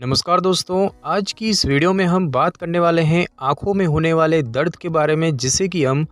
नमस्कार दोस्तों, आज की इस वीडियो में हम बात करने वाले हैं आँखों में होने वाले दर्द के बारे में, जिसे कि हम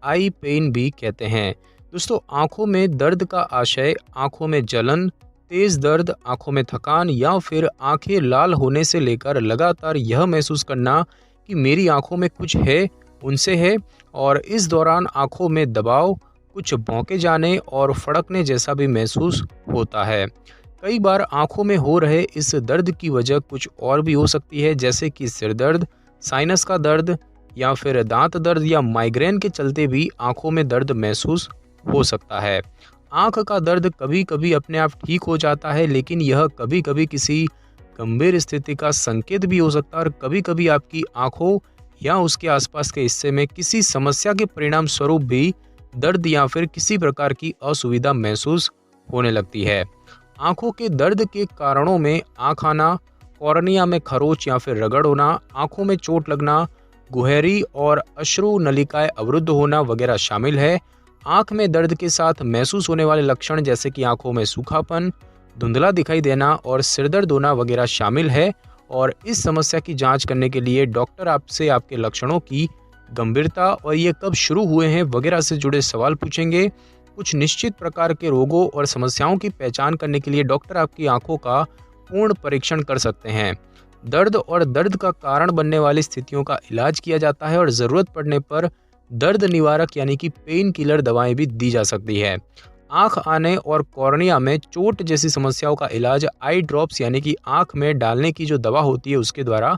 आई पेन भी कहते हैं। दोस्तों, आँखों में दर्द का आशय आँखों में जलन, तेज़ दर्द, आँखों में थकान या फिर आँखें लाल होने से लेकर लगातार यह महसूस करना कि मेरी आँखों में कुछ है, उनसे है। और इस दौरान आँखों में दबाव, कुछ भौंके जाने और फड़कने जैसा भी महसूस होता है। कई बार आंखों में हो रहे इस दर्द की वजह कुछ और भी हो सकती है, जैसे कि सिर दर्द, साइनस का दर्द या फिर दांत दर्द या माइग्रेन के चलते भी आंखों में दर्द महसूस हो सकता है। आंख का दर्द कभी कभी अपने आप ठीक हो जाता है, लेकिन यह कभी कभी किसी गंभीर स्थिति का संकेत भी हो सकता है और कभी कभी आपकी आंखों या उसके आसपास के हिस्से में किसी समस्या के परिणाम स्वरूप भी दर्द या फिर किसी प्रकार की असुविधा महसूस होने लगती है। आंखों के दर्द के कारणों में आँख आना, कॉर्निया में खरोंच या फिर रगड़ होना, आंखों में चोट लगना, गुहरी और अश्रु नलिकाएं अवरुद्ध होना वगैरह शामिल है। आंख में दर्द के साथ महसूस होने वाले लक्षण जैसे कि आंखों में सूखापन, धुंधला दिखाई देना और सिरदर्द होना वगैरह शामिल है। और इस समस्या की जांच करने के लिए डॉक्टर आपसे आपके लक्षणों की गंभीरता और ये कब शुरू हुए हैं वगैरह से जुड़े सवाल पूछेंगे। कुछ निश्चित प्रकार के रोगों और समस्याओं की पहचान करने के लिए डॉक्टर आपकी आंखों का पूर्ण परीक्षण कर सकते हैं। दर्द और दर्द का कारण बनने वाली स्थितियों का इलाज किया जाता है और ज़रूरत पड़ने पर दर्द निवारक यानी कि पेन किलर दवाएं भी दी जा सकती है। आंख आने और कॉर्निया में चोट जैसी समस्याओं का इलाज आई ड्रॉप्स यानी कि आंख में डालने की जो दवा होती है उसके द्वारा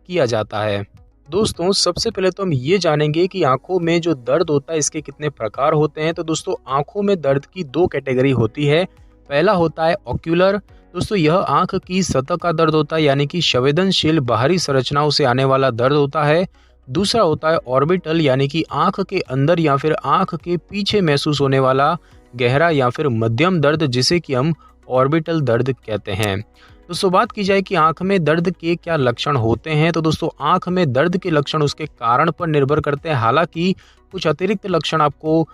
किया जाता है। दोस्तों, सबसे पहले तो हम ये जानेंगे कि आंखों में जो दर्द होता है इसके कितने प्रकार होते हैं। तो दोस्तों, आंखों में दर्द की दो कैटेगरी होती है। पहला होता है ऑक्यूलर। दोस्तों, यह आंख की सतह का दर्द होता है, यानी कि संवेदनशील बाहरी संरचनाओं से आने वाला दर्द होता है। दूसरा होता है ऑर्बिटल, यानी कि आंख के अंदर या फिर आंख के पीछे महसूस होने वाला गहरा या फिर मध्यम दर्द, जिसे कि हम ऑर्बिटल दर्द कहते हैं। दोस्तों, बात की जाए कि आंख में दर्द के क्या लक्षण होते हैं, तो दोस्तों आंख में दर्द के लक्षण उसके कारण पर निर्भर करते हैं। हालांकि कुछ अतिरिक्त लक्षण आपको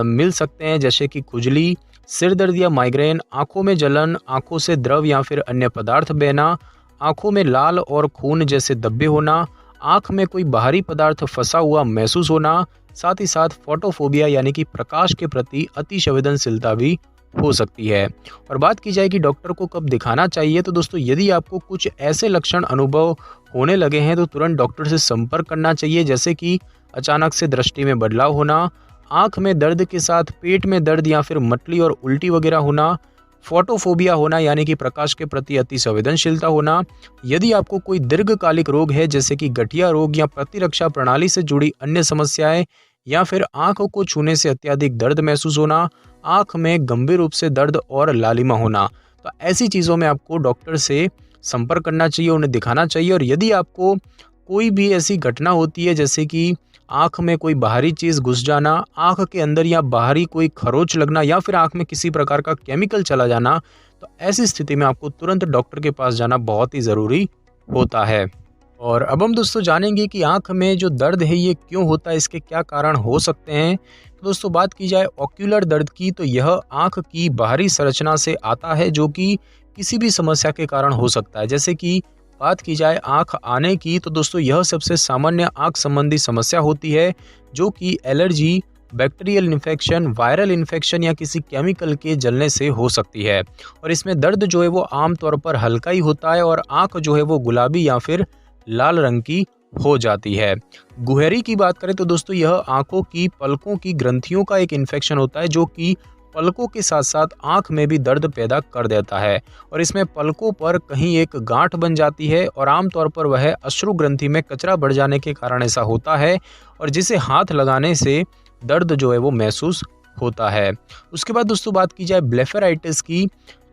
मिल सकते हैं, जैसे कि खुजली, सिर दर्द या माइग्रेन, आंखों में जलन, आंखों से द्रव या फिर अन्य पदार्थ बहना, आंखों में लाल और खून जैसे धब्बे होना, आंख में कोई बाहरी पदार्थ फंसा हुआ महसूस होना, साथ ही साथ फोटोफोबिया यानी कि प्रकाश के प्रति अति संवेदनशीलता भी हो सकती है। और बात की जाए कि डॉक्टर को कब दिखाना चाहिए, तो दोस्तों यदि आपको कुछ ऐसे लक्षण अनुभव होने लगे हैं तो तुरंत डॉक्टर से संपर्क करना चाहिए, जैसे कि अचानक से दृष्टि में बदलाव होना, आंख में दर्द के साथ पेट में दर्द या फिर मतली और उल्टी वगैरह होना, फोटोफोबिया होना यानी कि प्रकाश के प्रति अति संवेदनशीलता होना। यदि आपको कोई दीर्घकालिक रोग है, जैसे कि गठिया रोग या प्रतिरक्षा प्रणाली से जुड़ी अन्य समस्याएं, या फिर आंख को छूने से अत्यधिक दर्द महसूस होना, आंख में गंभीर रूप से दर्द और लालिमा होना, तो ऐसी चीज़ों में आपको डॉक्टर से संपर्क करना चाहिए, उन्हें दिखाना चाहिए। और यदि आपको कोई भी ऐसी घटना होती है, जैसे कि आंख में कोई बाहरी चीज़ घुस जाना, आंख के अंदर या बाहरी कोई खरोंच लगना या फिर आंख में किसी प्रकार का केमिकल चला जाना, तो ऐसी स्थिति में आपको तुरंत डॉक्टर के पास जाना बहुत ही ज़रूरी होता है। और अब हम दोस्तों जानेंगे कि आंख में जो दर्द है ये क्यों होता है, इसके क्या कारण हो सकते हैं। तो दोस्तों, बात की जाए ऑक्यूलर दर्द की, तो यह आंख की बाहरी संरचना से आता है, जो कि किसी भी समस्या के कारण हो सकता है। जैसे कि बात की जाए आंख आने की, तो दोस्तों यह सबसे सामान्य आंख संबंधी समस्या होती है, जो कि allergy, bacterial infection, viral infection या किसी केमिकल के जलने से हो सकती है। और इसमें दर्द जो है वो आमतौर पर हल्का ही होता है और आंख जो है वो गुलाबी या फिर लाल रंग की हो जाती है। गुहरी की बात करें तो दोस्तों यह आंखों की पलकों की ग्रंथियों का एक इन्फेक्शन होता है, जो कि पलकों के साथ साथ आंख में भी दर्द पैदा कर देता है। और इसमें पलकों पर कहीं एक गांठ बन जाती है और आमतौर पर वह अश्रु ग्रंथि में कचरा बढ़ जाने के कारण ऐसा होता है, और जिसे हाथ लगाने से दर्द जो है वो महसूस होता है। उसके बाद दोस्तों बात की जाए ब्लेफेराइटिस की,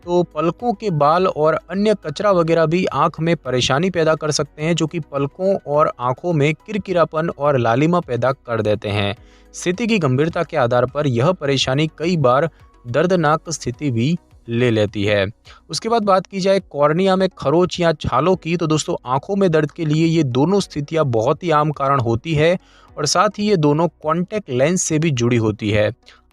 तो पलकों के बाल और अन्य कचरा वगैरह भी आंख में परेशानी पैदा कर सकते हैं, जो कि पलकों और आंखों में किरकिरापन और लालिमा पैदा कर देते हैं। स्थिति की गंभीरता के आधार पर यह परेशानी कई बार दर्दनाक स्थिति भी ले लेती है। उसके बाद बात की जाए कॉर्निया में खरोंच या छालों की, तो दोस्तों आंखों में दर्द के लिए ये दोनों स्थितियां बहुत ही आम कारण होती है और साथ ही ये दोनों कॉन्टैक्ट लेंस से भी जुड़ी होती है।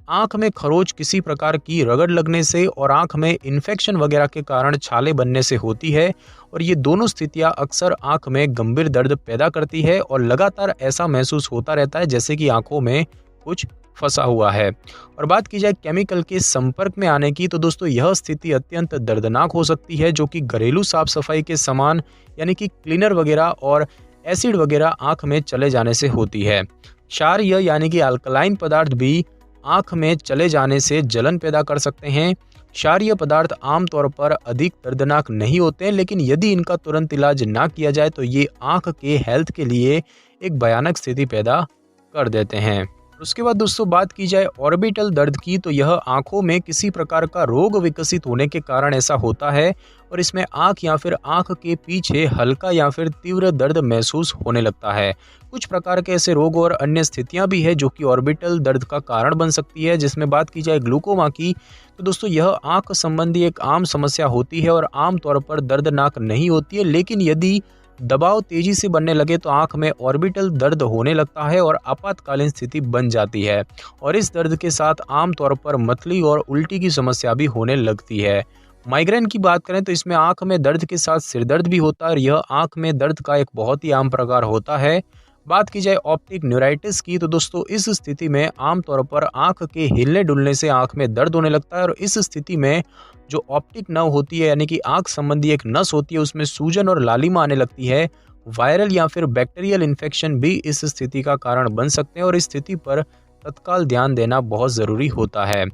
आँख में खरोच किसी प्रकार की रगड़ लगने से और आँख में इन्फेक्शन वगैरह के कारण छाले बनने से होती है और ये दोनों स्थितियाँ अक्सर आँख में गंभीर दर्द पैदा करती है और लगातार ऐसा महसूस होता रहता है जैसे कि आँखों में कुछ फंसा हुआ है। और बात की जाए केमिकल के संपर्क में आने की, तो दोस्तों यह स्थिति अत्यंत दर्दनाक हो सकती है, जो कि घरेलू साफ सफाई के सामान यानी कि क्लीनर वगैरह और एसिड वगैरह आँख में चले जाने से होती है। क्षारीय यानी कि अल्कलाइन पदार्थ भी आँख में चले जाने से जलन पैदा कर सकते हैं। क्षारीय पदार्थ आमतौर पर अधिक दर्दनाक नहीं होते हैं, लेकिन यदि इनका तुरंत इलाज ना किया जाए तो ये आँख के हेल्थ के लिए एक भयानक स्थिति पैदा कर देते हैं। उसके बाद दोस्तों बात की जाए ऑर्बिटल दर्द की, तो यह आंखों में किसी प्रकार का रोग विकसित होने के कारण ऐसा होता है और इसमें आंख या फिर आंख के पीछे हल्का या फिर तीव्र दर्द महसूस होने लगता है। कुछ प्रकार के ऐसे रोग और अन्य स्थितियां भी है जो कि ऑर्बिटल दर्द का कारण बन सकती है, जिसमें बात की जाए ग्लूकोमा की, तो दोस्तों यह आंख संबंधी एक आम समस्या होती है और आमतौर पर दर्दनाक नहीं होती है, लेकिन यदि दबाव तेजी से बढ़ने लगे तो आंख में ऑर्बिटल दर्द होने लगता है और आपातकालीन स्थिति बन जाती है और इस दर्द के साथ आमतौर पर मतली और उल्टी की समस्या भी होने लगती है। माइग्रेन की बात करें तो इसमें आंख में दर्द के साथ सिर दर्द भी होता है और यह आंख में दर्द का एक बहुत ही आम प्रकार होता है। बात की जाए ऑप्टिक न्यूराइटिस की, तो दोस्तों इस स्थिति में आमतौर पर आंख के हिलने डुलने से आंख में दर्द होने लगता है और इस स्थिति में जो ऑप्टिक नर्व होती है यानी कि आंख संबंधी एक नस होती है उसमें सूजन और लालिमा आने लगती है। वायरल या फिर बैक्टीरियल इन्फेक्शन भी इस स्थिति का कारण बन सकते हैं और इस स्थिति पर तत्काल ध्यान देना बहुत ज़रूरी होता है।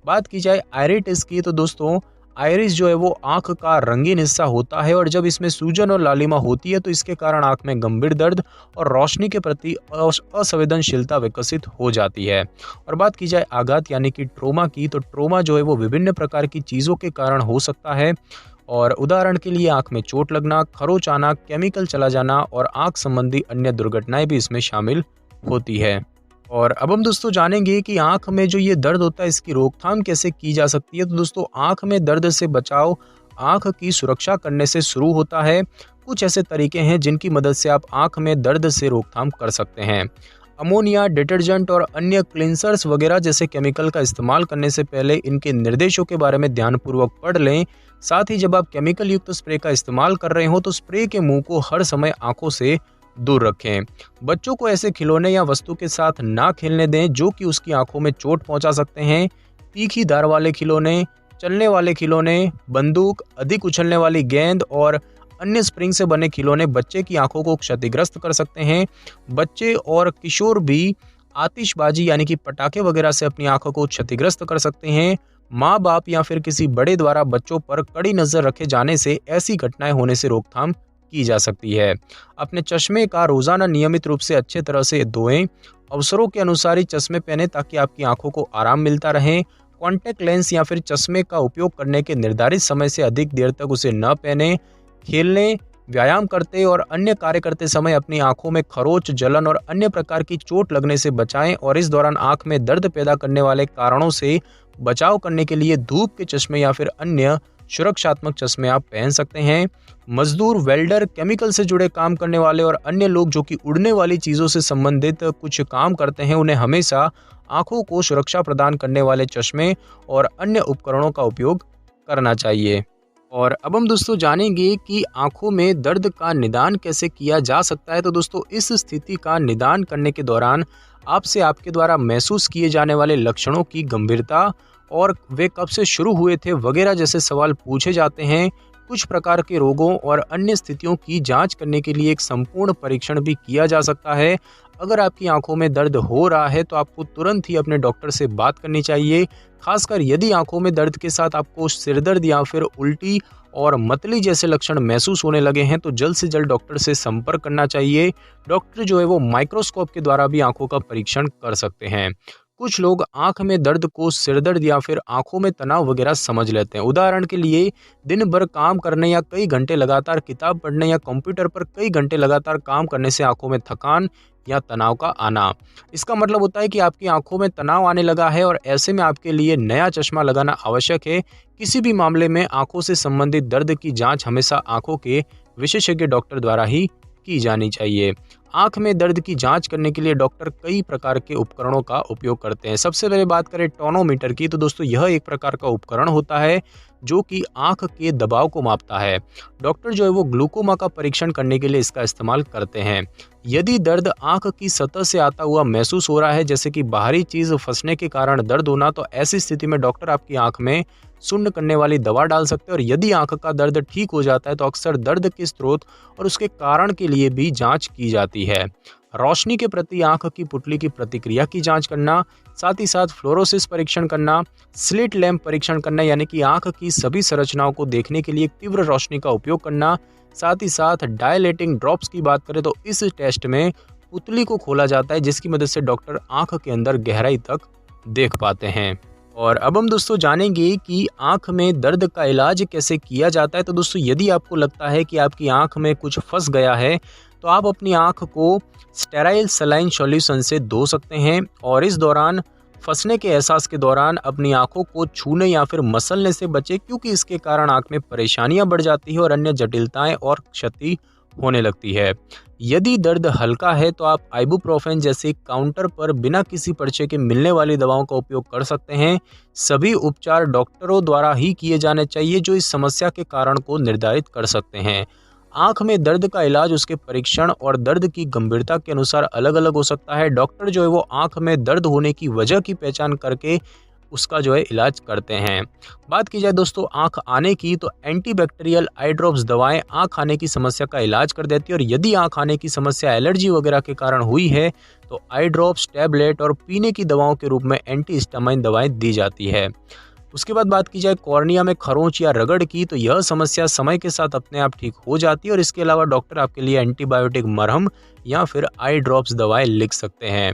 बात की जाए आइरिटिस की, तो दोस्तों आइरिस जो है वो आंख का रंगीन हिस्सा होता है और जब इसमें सूजन और लालिमा होती है तो इसके कारण आंख में गंभीर दर्द और रोशनी के प्रति असंवेदनशीलता विकसित हो जाती है। और बात की जाए आघात यानी कि ट्रोमा की, तो ट्रोमा जो है वो विभिन्न प्रकार की चीज़ों के कारण हो सकता है और उदाहरण के लिए आंख में चोट लगना, खरोच आना, केमिकल चला जाना और आंख संबंधी अन्य दुर्घटनाएं भी इसमें शामिल होती है। और अब हम दोस्तों जानेंगे कि आंख में जो ये दर्द होता है इसकी रोकथाम कैसे की जा सकती है। तो दोस्तों आंख में दर्द से बचाव आंख की सुरक्षा करने से शुरू होता है। कुछ ऐसे तरीके हैं जिनकी मदद से आप आंख में दर्द से रोकथाम कर सकते हैं। अमोनिया, डिटर्जेंट और अन्य क्लींसर्स वगैरह जैसे केमिकल का इस्तेमाल करने से पहले इनके निर्देशों के बारे में ध्यानपूर्वक पढ़ लें। साथ ही जब आप केमिकल युक्त स्प्रे का इस्तेमाल कर रहे हो तो स्प्रे के मुंह को हर समय आंखों से दूर रखें। बच्चों को ऐसे खिलौने या वस्तु के साथ ना खेलने दें जो कि उसकी आंखों में चोट पहुंचा सकते हैं। तीखी धार वाले खिलौने, चलने वाले खिलौने, बंदूक, अधिक उछलने वाली गेंद और अन्य स्प्रिंग से बने खिलौने बच्चे की आंखों को क्षतिग्रस्त कर सकते हैं। बच्चे और किशोर भी आतिशबाजी यानी कि पटाखे वगैरह से अपनी आंखों को क्षतिग्रस्त कर सकते हैं। माँ बाप या फिर किसी बड़े द्वारा बच्चों पर कड़ी नजर रखे जाने से ऐसी घटनाएं होने से रोकथाम की जा सकती है। अपने चश्मे का रोजाना नियमित रूप से अच्छे तरह से धोएं। अवसरों के अनुसार ही चश्मे पहने ताकि आपकी आंखों को आराम मिलता रहे। कॉन्टैक्ट लेंस या फिर चश्मे का उपयोग करने के निर्धारित समय से अधिक देर तक उसे न पहने। खेलने, व्यायाम करते और अन्य कार्य करते समय अपनी आंखों में खरोच, जलन और अन्य प्रकार की चोट लगने से बचाएं और इस दौरान आंख में दर्द पैदा करने वाले कारणों से बचाव करने के लिए धूप के चश्मे या फिर अन्य सुरक्षात्मक चश्मे आप पहन सकते हैं। मजदूर, वेल्डर, केमिकल से जुड़े काम करने वाले और अन्य लोग जो कि उड़ने वाली चीज़ों से संबंधित कुछ काम करते हैं उन्हें हमेशा आंखों को सुरक्षा प्रदान करने वाले चश्मे और अन्य उपकरणों का उपयोग करना चाहिए। और अब हम दोस्तों जानेंगे कि आंखों में दर्द का निदान कैसे किया जा सकता है। तो दोस्तों इस स्थिति का निदान करने के दौरान आपसे आपके द्वारा महसूस किए जाने वाले लक्षणों की गंभीरता और वे कब से शुरू हुए थे वगैरह जैसे सवाल पूछे जाते हैं। कुछ प्रकार के रोगों और अन्य स्थितियों की जांच करने के लिए एक संपूर्ण परीक्षण भी किया जा सकता है। अगर आपकी आंखों में दर्द हो रहा है तो आपको तुरंत ही अपने डॉक्टर से बात करनी चाहिए। खासकर यदि आंखों में दर्द के साथ आपको सिरदर्द या फिर उल्टी और मतली जैसे लक्षण महसूस होने लगे हैं तो जल्द से जल्द डॉक्टर से संपर्क करना चाहिए। डॉक्टर जो है वो माइक्रोस्कोप के द्वारा भी आंखों का परीक्षण कर सकते हैं। कुछ लोग आंख में दर्द को सिरदर्द या फिर आंखों में तनाव वगैरह समझ लेते हैं। उदाहरण के लिए दिन भर काम करने या कई घंटे लगातार किताब पढ़ने या कंप्यूटर पर कई घंटे लगातार काम करने से आंखों में थकान या तनाव का आना। इसका मतलब होता है कि आपकी आंखों में तनाव आने लगा है और ऐसे में आपके लिए नया चश्मा लगाना आवश्यक है। किसी भी मामले में आंखों से संबंधित दर्द की जांच हमेशा आंखों के विशेषज्ञ डॉक्टर द्वारा ही की जानी चाहिए। आँख में दर्द की जांच करने के लिए डॉक्टर कई प्रकार के उपकरणों का उपयोग करते हैं। सबसे पहले बात करें टोनोमीटर की, तो दोस्तों यह एक प्रकार का उपकरण होता है जो कि आँख के दबाव को मापता है। डॉक्टर जो है वो ग्लूकोमा का परीक्षण करने के लिए इसका इस्तेमाल करते हैं। यदि दर्द आँख की सतह से आता हुआ महसूस हो रहा है, जैसे कि बाहरी चीज़ फंसने के कारण दर्द होना, तो ऐसी स्थिति में डॉक्टर आपकी आँख में सुन्न करने वाली दवा डाल सकते हैं। और यदि आँख का दर्द ठीक हो जाता है तो अक्सर दर्द के स्रोत और उसके कारण के लिए भी जांच की जाती है। रोशनी के प्रति आँख की पुतली की प्रतिक्रिया की जांच करना, साथ ही साथ फ्लोरोसिस परीक्षण करना, स्लिट लैंप परीक्षण करना यानी कि आँख की सभी संरचनाओं को देखने के लिए तीव्र रोशनी का उपयोग करना, साथ ही साथ डायलेटिंग ड्रॉप्स की बात करें तो इस टेस्ट में पुतली को खोला जाता है जिसकी मदद से डॉक्टर आँख के अंदर गहराई तक देख पाते हैं। और अब हम दोस्तों जानेंगे कि आँख में दर्द का इलाज कैसे किया जाता है। तो दोस्तों यदि आपको लगता है कि आपकी आँख में कुछ फंस गया है तो आप अपनी आँख को स्टेराइल सलाइन सॉल्यूशन से धो सकते हैं और इस दौरान फंसने के एहसास के दौरान अपनी आँखों को छूने या फिर मसलने से बचें, क्योंकि इसके कारण आँख में परेशानियां बढ़ जाती है और अन्य जटिलताएं और क्षति होने लगती है। यदि दर्द हल्का है तो आप आइबुप्रोफेन जैसे काउंटर पर बिना किसी पर्चे के मिलने वाली दवाओं का उपयोग कर सकते हैं। सभी उपचार डॉक्टरों द्वारा ही किए जाने चाहिए जो इस समस्या के कारण को निर्धारित कर सकते हैं। आँख में दर्द का इलाज उसके परीक्षण और दर्द की गंभीरता के अनुसार अलग अलग हो सकता है। डॉक्टर जो है वो आँख में दर्द होने की वजह की पहचान करके उसका जो है इलाज करते हैं। बात की जाए दोस्तों आँख आने की, तो एंटीबैक्टीरियल आई ड्रॉप्स दवाएं आँख आने की समस्या का इलाज कर देती है। और यदि आँख आने की समस्या एलर्जी वगैरह के कारण हुई है तो आई ड्रॉप्स, टैबलेट और पीने की दवाओं के रूप में एंटीहिस्टामाइन दवाएं दी जाती है। उसके बाद बात की जाए कॉर्निया में खरोंच या रगड़ की, तो यह समस्या समय के साथ अपने आप ठीक हो जाती है और इसके अलावा डॉक्टर आपके लिए एंटीबायोटिक मरहम या फिर आई ड्रॉप्स दवाएं लिख सकते हैं।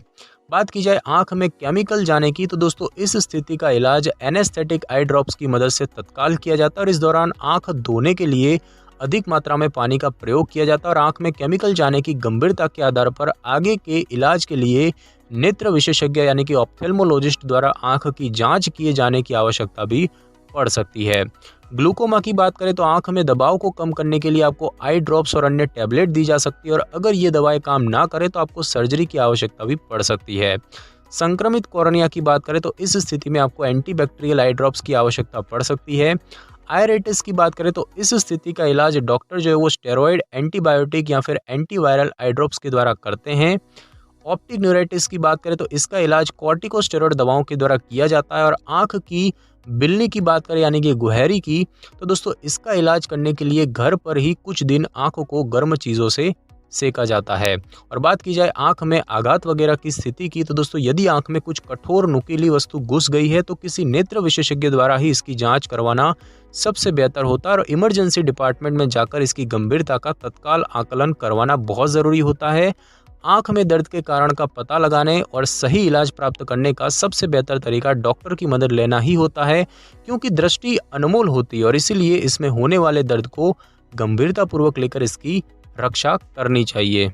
बात की जाए आंख में केमिकल जाने की, तो दोस्तों इस स्थिति का इलाज एनेस्थेटिक आई ड्रॉप्स की मदद से तत्काल किया जाता है और इस दौरान आंख धोने के लिए अधिक मात्रा में पानी का प्रयोग किया जाता है और आंख में केमिकल जाने की गंभीरता के आधार पर आगे के इलाज के लिए नेत्र विशेषज्ञ यानी कि ऑप्थेल्मोलॉजिस्ट द्वारा आंख की जांच किए जाने की आवश्यकता भी पड़ सकती है। ग्लूकोमा की बात करें तो आंख में दबाव को कम करने के लिए आपको आई ड्रॉप्स और अन्य टैबलेट दी जा सकती है और अगर ये दवाएं काम ना करें तो आपको सर्जरी की आवश्यकता भी पड़ सकती है। संक्रमित कॉर्निया की बात करें तो इस स्थिति में आपको एंटीबैक्टीरियल आई ड्रॉप्स की आवश्यकता पड़ सकती है। आयरेटिस की बात करें तो इस स्थिति का इलाज डॉक्टर जो है वो स्टेरॉइड, एंटीबायोटिक या फिर एंटीवायरल आई ड्रॉप्स के द्वारा करते हैं। ऑप्टिक न्यूराइटिस की बात करें तो इसका इलाज कॉर्टिकोस्टेरॉइड दवाओं के द्वारा किया जाता है और आंख की बिल्ली की बात करें यानी कि गुहरी की, तो दोस्तों इसका इलाज करने के लिए घर पर ही कुछ दिन आंखों को गर्म चीज़ों से सेका जाता है। और बात की जाए आंख में आघात वगैरह की स्थिति की, तो दोस्तों यदि आंख में कुछ कठोर नुकीली वस्तु घुस गई है तो किसी नेत्र विशेषज्ञ द्वारा ही इसकी जांच करवाना सबसे बेहतर होता है और इमरजेंसी डिपार्टमेंट में जाकर इसकी गंभीरता का तत्काल आकलन करवाना बहुत ज़रूरी होता है। आंख में दर्द के कारण का पता लगाने और सही इलाज प्राप्त करने का सबसे बेहतर तरीका डॉक्टर की मदद लेना ही होता है, क्योंकि दृष्टि अनमोल होती है और इसीलिए इसमें होने वाले दर्द को गंभीरतापूर्वक लेकर इसकी रक्षा करनी चाहिए।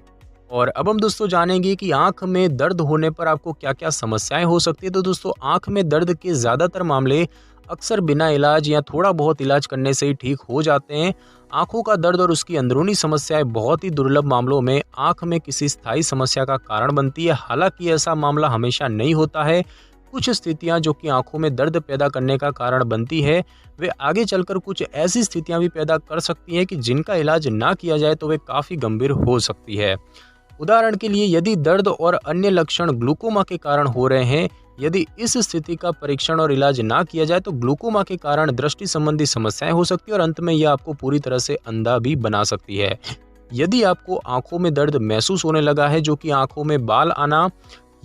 और अब हम दोस्तों जानेंगे कि आंख में दर्द होने पर आपको क्या क्या समस्याएं हो सकती है। तो दोस्तों आंख में दर्द के ज़्यादातर मामले अक्सर बिना इलाज या थोड़ा बहुत इलाज करने से ही ठीक हो जाते हैं। आंखों का दर्द और उसकी अंदरूनी समस्याएं बहुत ही दुर्लभ मामलों में आंख में किसी स्थायी समस्या का कारण बनती है। हालांकि ऐसा मामला हमेशा नहीं होता है। कुछ स्थितियां जो कि आंखों में दर्द पैदा करने का कारण बनती है वे आगे चलकर कुछ ऐसी स्थितियां भी पैदा कर सकती हैं कि जिनका इलाज ना किया जाए तो वे काफ़ी गंभीर हो सकती है। उदाहरण के लिए यदि दर्द और अन्य लक्षण ग्लूकोमा के कारण हो रहे हैं, यदि इस स्थिति का परीक्षण और इलाज ना किया जाए तो ग्लूकोमा के कारण दृष्टि संबंधी समस्याएं हो सकती है और अंत में यह आपको पूरी तरह से अंधा भी बना सकती है। यदि आपको आंखों में दर्द महसूस होने लगा है जो कि आंखों में बाल आना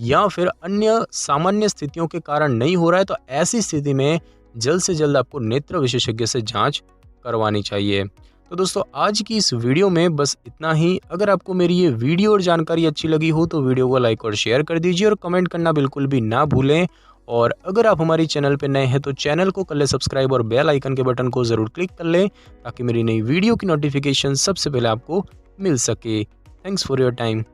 या फिर अन्य सामान्य स्थितियों के कारण नहीं हो रहा है, तो ऐसी स्थिति में जल्द से जल्द आपको नेत्र विशेषज्ञ से जांच करवानी चाहिए। तो दोस्तों आज की इस वीडियो में बस इतना ही। अगर आपको मेरी ये वीडियो और जानकारी अच्छी लगी हो तो वीडियो को लाइक और शेयर कर दीजिए और कमेंट करना बिल्कुल भी ना भूलें। और अगर आप हमारी चैनल पर नए हैं तो चैनल को कर ले सब्सक्राइब और बेल आइकन के बटन को ज़रूर क्लिक कर लें ताकि मेरी नई वीडियो की नोटिफिकेशन सबसे पहले आपको मिल सके। Thanks for your time.